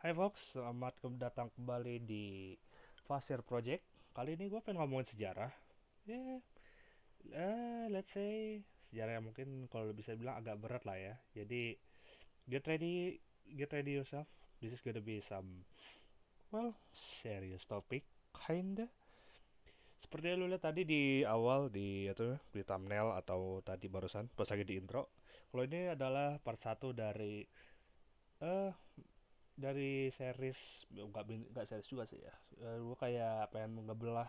Hai Fox, selamat datang kembali di Fasir Project. Kali ini gue pengen ngomongin sejarah. Ya, let's say sejarah yang mungkin kalau bisa bilang agak berat lah ya. Jadi get ready yourself. This is gonna be some serious topic, kinda. Seperti yang lu lihat tadi di awal di thumbnail atau tadi barusan pas lagi di intro. Kalau ini adalah part satu eh series nggak series juga sih ya. Gue kayak pengen ngebelah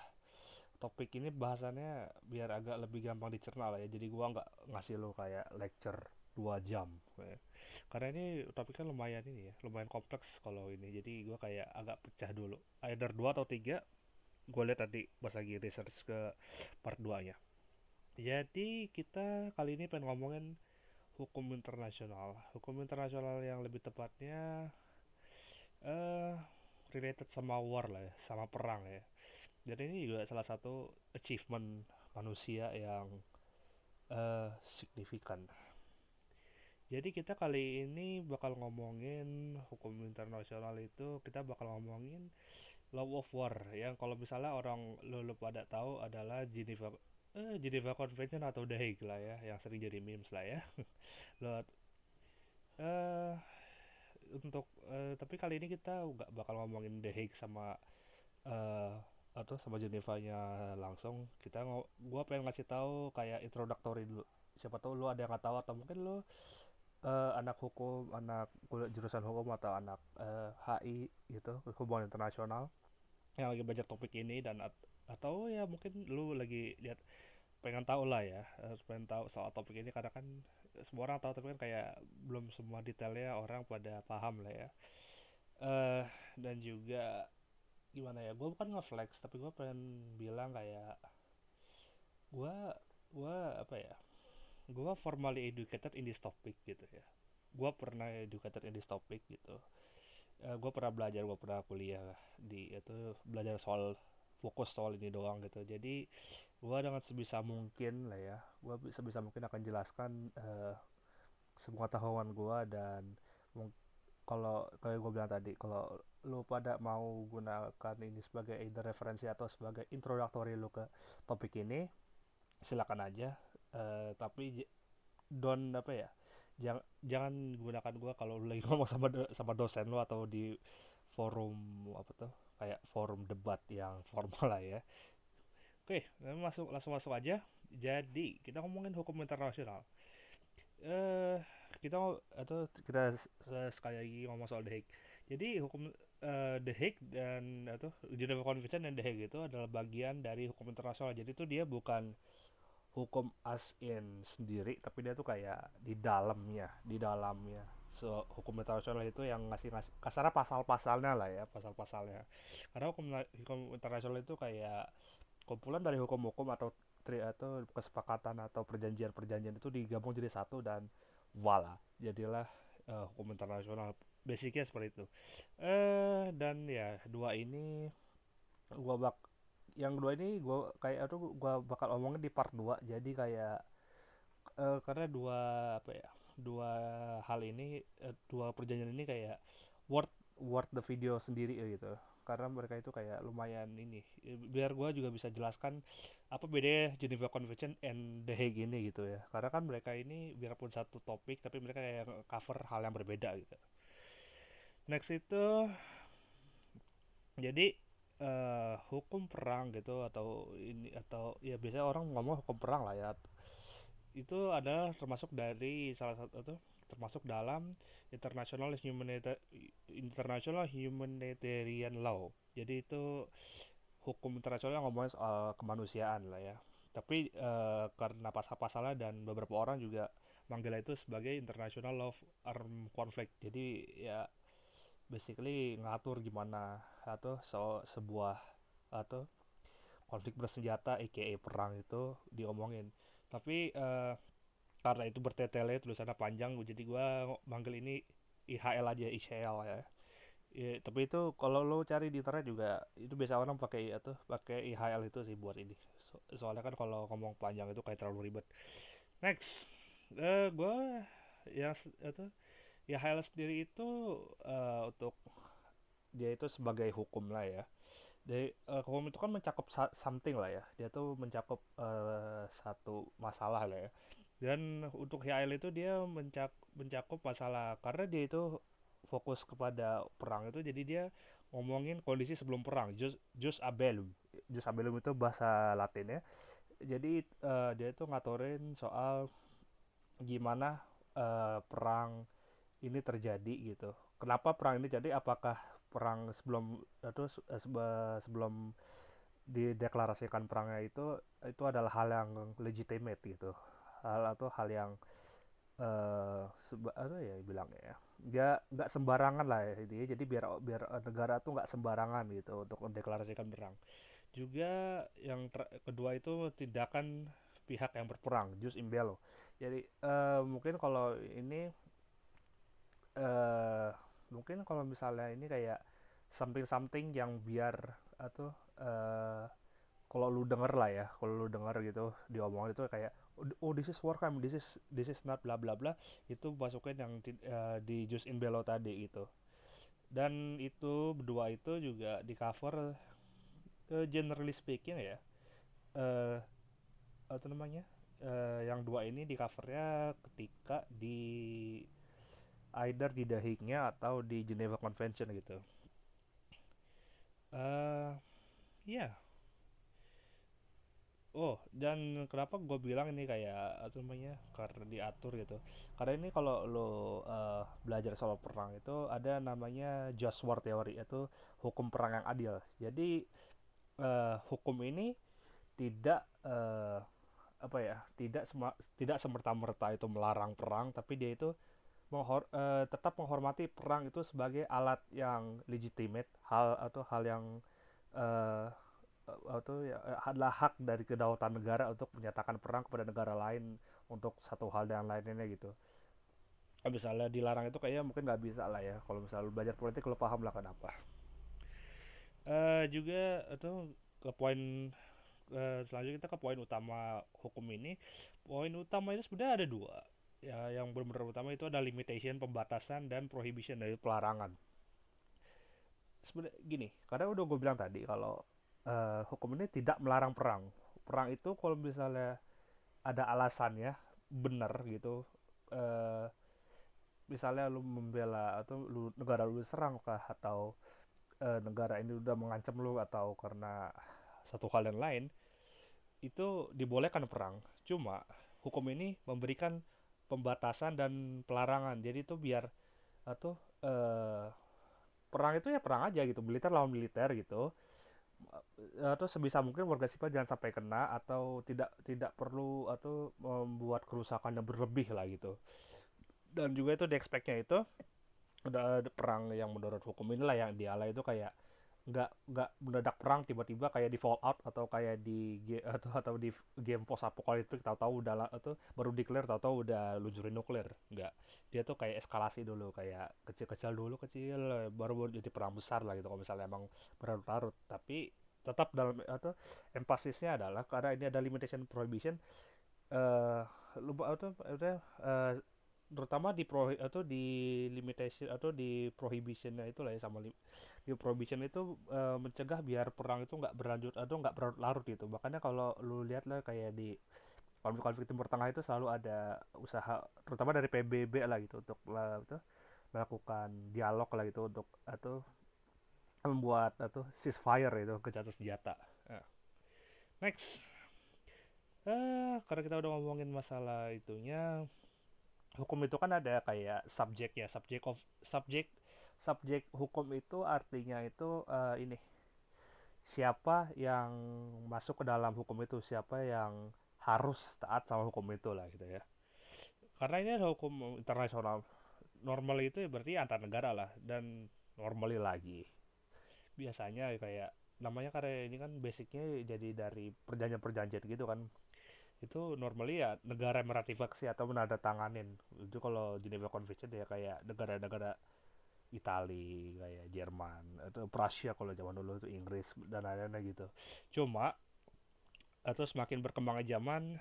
topik ini bahasannya biar agak lebih gampang dicerna lah ya. Jadi gua nggak ngasih lo kayak lecture 2 jam kayak. Karena ini topiknya lumayan ini ya, lumayan kompleks kalau ini. Jadi gua kayak agak pecah dulu. Either 2 atau 3 gue lihat tadi pas lagi research ke part 2 nya. Jadi kita kali ini pengen ngomongin hukum internasional. Hukum internasional yang lebih tepatnya eh related sama war lah ya, sama perang ya. Dan ini juga salah satu achievement manusia yang signifikan. Jadi kita kali ini bakal ngomongin hukum internasional itu kita bakal ngomongin law of war yang kalau misalnya orang lo pada tahu adalah Geneva Convention atau The Hague lah ya yang sering jadi memes lah ya. Lo eh tapi kali ini kita nggak bakal ngomongin The Hague sama eh atau sama Geneva-nya langsung. Gua pengen ngasih tahu kayak introductory dulu. Siapa tahu lu ada yang nggak tahu atau mungkin lu anak hukum, anak jurusan hukum atau anak HI gitu, hubungan internasional yang lagi belajar topik ini atau ya mungkin lu lagi lihat pengen tahu lah ya, pengen tahu soal topik ini karena kan semua orang tahu tapi kan kayak belum semua detailnya orang pada paham lah ya. eh dan juga gimana ya, gue bukan nge-flex tapi gue pengen bilang kayak gue gue apa ya, gue formally educated in this topic gitu ya. Gue pernah educated in this topic gitu. Gue pernah belajar, gue pernah kuliah di itu, belajar soal fokus soal ini doang gitu. Jadi gue dengan sebisa mungkin lah ya, gue sebisa mungkin akan jelaskan semua tahuan gue. Dan kalau kayak gue bilang tadi, kalau lu pada mau gunakan ini sebagai either referensi atau sebagai introductory lu ke topik ini, silakan aja. Tapi don apa ya, jangan gunakan gua kalau lu lagi ngomong sama dosen lu atau di forum apa tuh, kayak forum debat yang formal lah ya. Oke, langsung masuk aja. Jadi kita ngomongin hukum internasional. eh kita sekali lagi ngomong soal The Hague. Jadi hukum The Hague dan atau Geneva Convention dan The Hague itu adalah bagian dari hukum internasional. Jadi itu dia bukan hukum as in sendiri tapi dia tuh kayak di dalamnya hukum internasional itu yang ngasih kasarnya pasal-pasalnya lah ya, pasal-pasalnya. Karena hukum internasional itu kayak kumpulan dari hukum-hukum atau kesepakatan atau perjanjian-perjanjian itu digabung jadi satu dan voila jadilah hukum internasional. Basicnya seperti itu. Dan ya gua bak yang dua ini gua bakal omongin di part 2. Jadi kayak karena dua hal ini, dua perjanjian ini kayak worth worth the video sendiri gitu. Karena mereka itu kayak lumayan ini, biar gue juga bisa jelaskan apa bedanya Geneva Convention and The Hague ini gitu ya. Karena kan mereka ini biarpun satu topik tapi mereka kayak cover hal yang berbeda gitu. Next itu jadi hukum perang gitu, atau ya biasanya orang ngomong hukum perang lah ya. Itu adalah termasuk dalam international humanitarian law. Jadi itu hukum internasional yang ngomongin soal kemanusiaan lah ya. Tapi karena pasal-pasalnya dan beberapa orang juga manggilnya itu sebagai international law of armed conflict. Jadi ya basically ngatur gimana atau sebuah atau konflik bersenjata aka perang itu diomongin. Tapi karena itu bertele-tele tulisannya panjang jadi gue manggil ini IHL aja, IHL ya. Ya, tapi itu kalau lo cari di internet juga itu biasa orang pakai IHL itu sih buat ini. Soalnya kan kalau ngomong panjang itu kayak terlalu ribet. Next, gue yang itu IHL sendiri itu untuk dia itu sebagai hukum lah ya. Jadi hukum itu kan mencakup something lah ya. Dia tuh mencakup satu masalah lah ya. Dan untuk HIL itu dia mencakup masalah karena dia itu fokus kepada perang itu, jadi dia ngomongin kondisi sebelum perang. Jus abellum. Jus abellum itu bahasa Latin ya. Jadi dia itu ngatorin soal gimana perang ini terjadi gitu. Kenapa perang ini jadi? Apakah perang sebelum itu sebelum dideklarasikan perangnya itu adalah hal yang legitimate gitu, hal atau hal yang apa ya bilangnya ya, nggak sembarangan lah ya ini, jadi biar biar negara tuh nggak sembarangan gitu untuk mendeklarasikan perang. Juga yang kedua itu tindakan pihak yang berperang, jus in bello. Jadi mungkin kalau ini eh mungkin kalau misalnya ini kayak something something yang biar atau eh kalau lu denger lah ya, kalau lu denger gitu diomongin itu kayak oh this is war crime, this is not bla bla bla, itu masukin yang di Jus in Bello tadi gitu. Dan itu berdua itu juga di cover generally speaking ya, eh apa namanya, yang dua ini di covernya ketika di either di The Hague-nya atau di Geneva Convention gitu. Ya, yeah. Oh, dan kenapa gue bilang ini kayak apa namanya, karena diatur gitu. Karena ini kalau lo belajar soal perang itu ada namanya just war theory, itu hukum perang yang adil. Jadi hukum ini tidak apa ya, tidak semerta-merta itu melarang perang, tapi dia itu tetap menghormati perang itu sebagai alat yang legitimate, hal atau hal yang eh, atau ya, adalah hak dari kedaulatan negara untuk menyatakan perang kepada negara lain untuk satu hal dan lainnya gitu. Misalnya dilarang itu kayaknya mungkin nggak bisa lah ya. Kalau misalnya lu belajar politik lu paham lah kenapa. Juga itu ke poin selanjutnya, kita ke poin utama hukum ini. Poin utama itu sebenarnya ada dua. Ya, yang benar-benar utama itu ada limitation, pembatasan, dan prohibition dari pelarangan. Sebenarnya gini, karena udah gue bilang tadi kalau hukum ini tidak melarang perang. Perang itu kalau misalnya ada alasannya benar gitu, eh, misalnya lu membela atau lu negara lu serang kah, atau negara ini udah mengancam lu, atau karena satu hal yang lain, itu dibolehkan perang. Cuma hukum ini memberikan pembatasan dan pelarangan, jadi itu biar atau perang itu ya perang aja gitu, militer lawan militer gitu, atau sebisa mungkin warga sipil jangan sampai kena, atau tidak perlu atau membuat kerusakan yang berlebih lah gitu. Dan juga itu di expect-nya itu udah ada perang yang menurut hukum inilah yang dialah itu kayak nggak mendadak perang tiba-tiba kayak di Fallout, atau kayak di atau di game post apokaliptik tahu-tahu udah atau baru declare tahu-tahu udah luncurin nuklir. Nggak, dia tuh kayak eskalasi dulu, kayak kecil-kecil dulu, kecil baru baru jadi perang besar lah gitu kalau misalnya emang berlarut-larut. Tapi tetap dalam atau empasisnya adalah karena ini ada limitation prohibition, eh lupa atau udah terutama di atau di limitation atau di prohibitionnya itu lah ya, sama di prohibition itu mencegah biar perang itu nggak berlanjut atau nggak berlarut gitu. Makanya kalau lu lihat lah kayak di konflik-konflik Timur Tengah itu selalu ada usaha terutama dari PBB lah gitu untuk itu, melakukan dialog lah gitu untuk atau membuat atau ceasefire itu gencatan senjata. Nah, next, karena kita udah ngomongin masalah itunya, hukum itu kan ada kayak subjek ya, subjek subjek hukum itu artinya itu ini siapa yang masuk ke dalam hukum itu, siapa yang harus taat sama hukum itu lah gitu ya. Karena ini ada hukum internasional, normal itu ya berarti antar negara lah, dan normally lagi biasanya kayak namanya, karena ini kan basicnya jadi dari perjanjian-perjanjian gitu kan, itu normally ya negara yang meratifikasi atau menandatanganin. Itu kalau Geneva Convention ya kayak negara-negara Itali, kayak Jerman atau Prusia kalau zaman dulu itu Inggris dan lain-lain gitu. Cuma atau semakin berkembangnya zaman,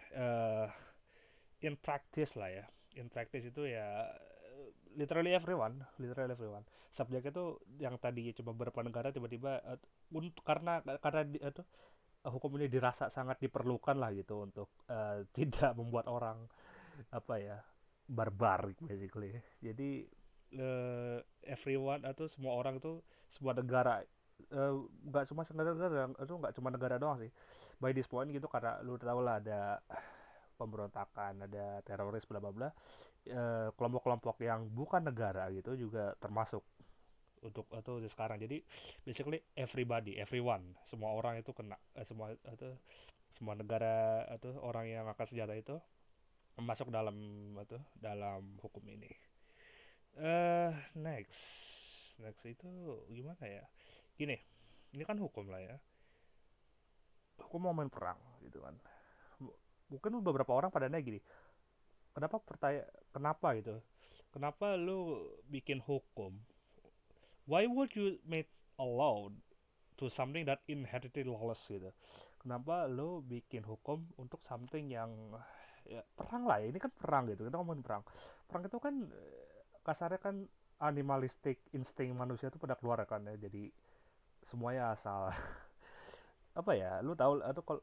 in practice lah ya, in practice itu ya literally everyone. Subjek itu yang tadi cuma beberapa negara tiba-tiba untuk hukum ini dirasa sangat diperlukan lah gitu untuk tidak membuat orang apa ya barbar basically. Jadi everyone atau semua orang itu semua negara nggak cuma negara itu nggak cuma negara doang sih by this point gitu karena lu tau lah ada pemberontakan ada teroris bla bla bla kelompok-kelompok yang bukan negara gitu juga termasuk untuk atau sekarang jadi basically everyone semua orang itu kena semua atau semua negara atau orang yang angkat senjata itu masuk dalam atau dalam hukum ini next next itu gimana ya gini ini kan hukum lah ya hukum mau main perang gitu kan mungkin beberapa orang pada nanya gini kenapa gitu kenapa lu bikin hukum why would you make a law to something that inherently lawless gitu kenapa lu bikin hukum untuk something yang ya, perang lah ya ini kan perang gitu kita ngomongin perang perang itu kan kasarnya kan animalistik insting manusia itu pada keluar kan ya jadi semuanya asal apa ya lu tahu atau kalau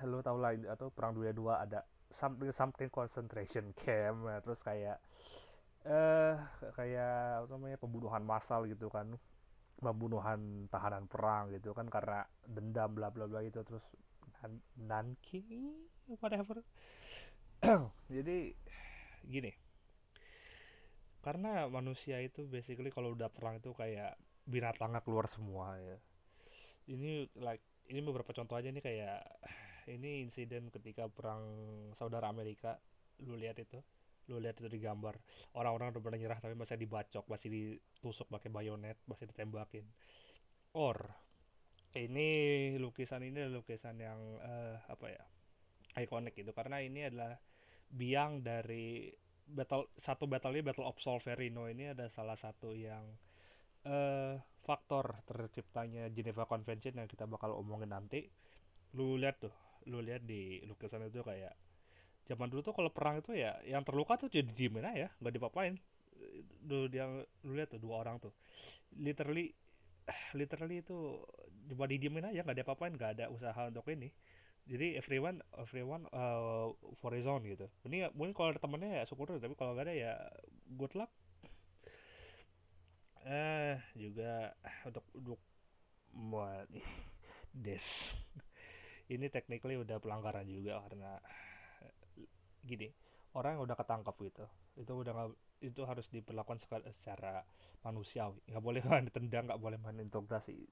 lu tahu lah atau perang dunia dua ada something something concentration camp ya, terus kayak eh kayak apa namanya pembunuhan massal gitu kan pembunuhan tahanan perang gitu kan karena dendam bla bla bla gitu terus Nanking whatever jadi gini karena manusia itu basically kalau udah perang itu kayak binatangnya keluar semua ya ini like ini beberapa contoh aja nih kayak ini insiden ketika perang saudara Amerika lu lihat itu lu lihat itu di gambar orang-orang udah pernah nyerah tapi masih dibacok masih ditusuk pakai bayonet masih ditembakin or ini lukisan lukisan yang apa ya ikonik itu karena ini adalah biang dari battle ini Battle of Solferino ini ada salah satu yang faktor terciptanya Geneva Convention yang kita bakal omongin nanti lu lihat tuh lu lihat di lukisan itu kayak zaman dulu tuh kalau perang itu ya yang terluka tuh jadi diemin aja nggak dipapain lu lihat tuh dua orang tuh literally literally itu cuma didiemin aja nggak diapa-apain nggak ada usaha untuk ini jadi everyone for his own gitu ini mungkin kalau ada temennya ya syukur tapi kalau nggak ada ya good luck juga untuk buat des ini technically udah pelanggaran juga karena gini orang yang udah ketangkap gitu itu udah gak, itu harus diperlakukan secara manusiawi nggak boleh main tendang nggak boleh main integrasi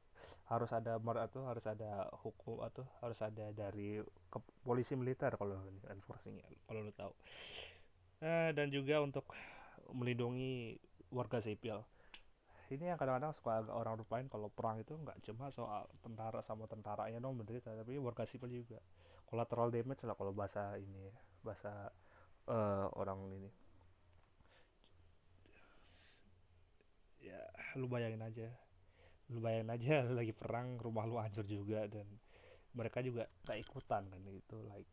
harus ada atau harus ada hukum atau harus ada dari polisi militer kalau enforcingnya kalau lo tahu dan juga untuk melindungi warga sipil ini yang kadang-kadang suka agak orang lupain kalau perang itu nggak cuma soal tentara sama tentaranya dong menderita tapi warga sipil juga collateral damage lah kalau bahasa ini bahasa orang ini ya lu bayangin aja lu bayangin aja lagi perang rumah lu hancur juga dan mereka juga gak ikutan kan itu like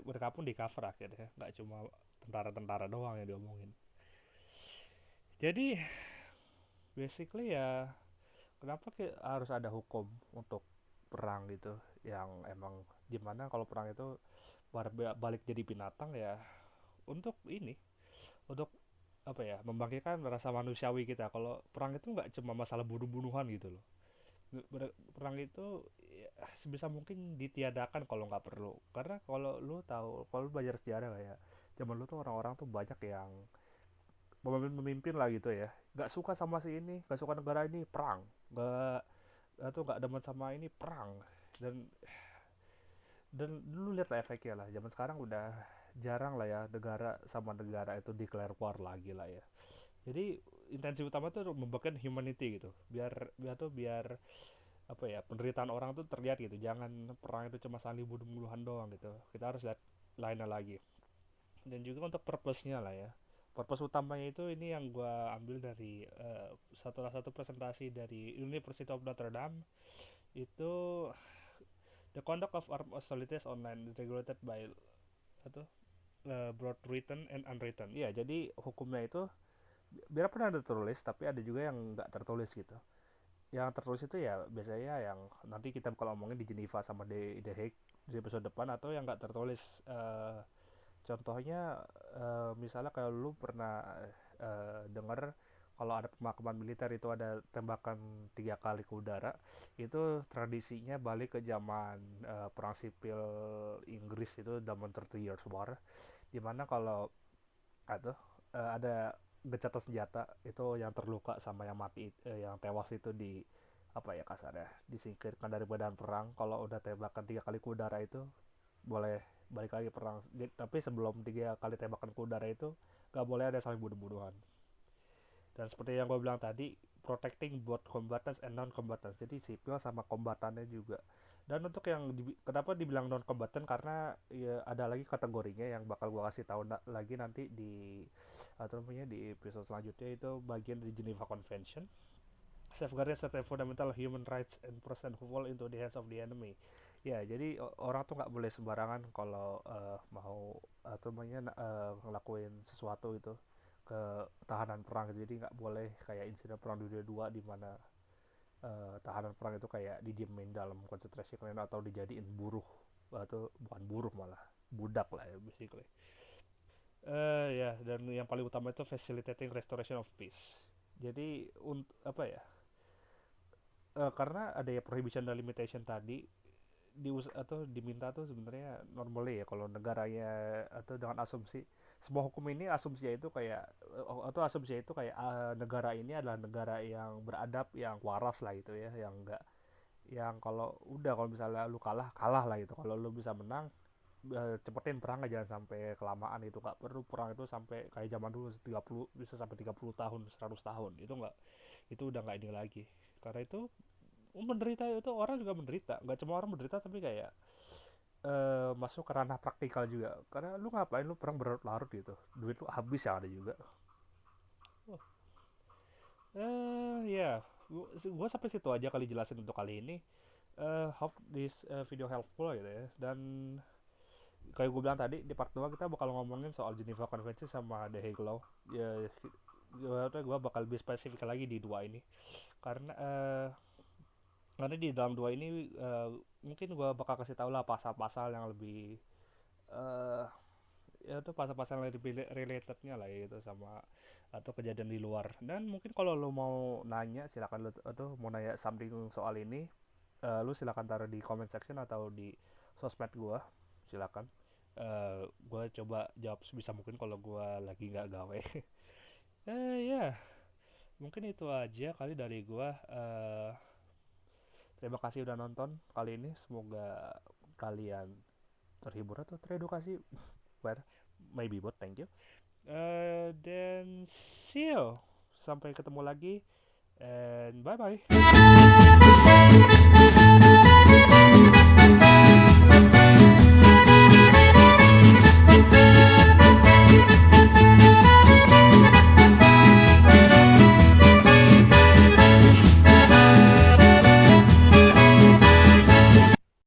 mereka pun di cover akhirnya nggak cuma tentara-tentara doang yang diomongin jadi basically ya kenapa harus ada hukum untuk perang gitu yang emang gimana kalau perang itu balik jadi binatang ya untuk ini untuk apa ya membangkitkan rasa manusiawi kita kalau perang itu nggak cuma masalah bunuh-bunuhan gitu loh perang itu ya, sebisa mungkin ditiadakan kalau nggak perlu karena kalau lu tahu kalau lu belajar sejarah kayak zaman lu tuh orang-orang tuh banyak yang pemimpin lah gitu ya nggak suka sama si ini nggak suka negara ini perang nggak atau nggak demen sama ini perang dan dulu lihat lah efeknya lah zaman sekarang udah jarang lah ya negara sama negara itu declare war lagi lah ya jadi intensi utama tuh memberikan humanity gitu biar apa ya penderitaan orang tuh terlihat gitu jangan perang itu cuma saling bunuh-bunuhan doang gitu kita harus lihat lainnya lagi dan juga untuk purpose-nya lah ya purpose utamanya itu ini yang gue ambil dari satu presentasi dari University of Notre Dame itu the conduct of armed hostilities online regulated by atau both written and unwritten. Iya, jadi hukumnya itu Biarpun ada tertulis, tapi ada juga yang nggak tertulis gitu. Yang tertulis itu ya biasanya yang nanti kita bakal omongin di Geneva sama di The Hague di episode depan, atau yang nggak tertulis. Contohnya misalnya kalau lu pernah dengar kalau ada pemakaman militer itu ada tembakan 3 kali ke udara, itu tradisinya balik ke zaman perang sipil Inggris, itu zaman 30 Years War, dimana kalau ada gencatan senjata itu yang terluka sama yang mati, yang tewas itu di apa ya kasarnya disingkirkan dari medan perang. Kalau udah tembakan 3 kali ke udara itu boleh balik lagi perang. Tapi sebelum 3 kali tembakan ke udara itu gak boleh ada saling bunuh-bunuhan. Dan seperti yang gue bilang tadi, protecting both combatants and non combatants, jadi sipil sama kombatannya juga. Dan untuk yang kenapa dibilang non combatant, karena ya ada lagi kategorinya yang bakal gue kasih tahu lagi nanti di atau namanya di episode selanjutnya, itu bagian dari Geneva Convention, safeguarding certain fundamental human rights and person who fall into the hands of the enemy. Ya, jadi orang tuh nggak boleh sembarangan kalau mau atau namanya ngelakuin sesuatu itu ke tahanan perang gitu. Jadi nggak boleh kayak insiden perang dunia 2 di mana tahanan perang itu kayak didiemin dalam konsentrasi camp atau dijadiin buruh, atau bukan buruh, malah budak lah ya basically. Ya, dan yang paling utama itu facilitating restoration of peace. Jadi untuk apa ya, karena ada ya prohibition dan limitation tadi, atau diminta tuh sebenarnya normally ya kalau negaranya, atau dengan asumsi semua hukum ini, asumsinya itu kayak atau asumsinya itu kayak negara ini adalah negara yang beradab, yang waras lah gitu ya, yang enggak, yang kalau misalnya lu kalah kalah lah gitu, kalau lu bisa menang cepetin perang aja, jangan sampai kelamaan itu. Nggak perlu perang itu sampai kayak zaman dulu 30, bisa sampai 30 tahun 100 tahun, itu nggak, itu udah nggak ini lagi. Karena itu menderita, itu orang juga menderita, nggak cuma orang menderita tapi kayak masuk ke ranah praktikal juga, karena lu ngapain lu perang berlarut-larut gitu, duit lu habis yang ada juga. Oh, ya, gua sampai situ aja kali jelasin untuk kali ini. Hope this video helpful gitu ya. Dan kayak gue bilang tadi, di part 2 kita bakal ngomongin soal Geneva Convention sama The Hague Law. Ya, gue bakal lebih spesifik lagi di dua ini, karena karena di dalam dua ini mungkin gue bakal kasih tau lah pasal-pasal yang lebih uh, ya itu pasal-pasal yang lebih relatednya lah gitu sama atau kejadian di luar. Dan mungkin kalau lo mau nanya, silakan lo, atau mau nanya something soal ini, lu silakan taruh di comment section atau di sosmed gue, silakan. Gue coba jawab sebisa mungkin kalau gue lagi nggak gawe. Ya, mungkin itu aja kali dari gue. Terima kasih udah nonton kali ini, semoga kalian terhibur atau teredukasi. Well, maybe both. Thank you. Then see you. Sampai ketemu lagi. And bye bye.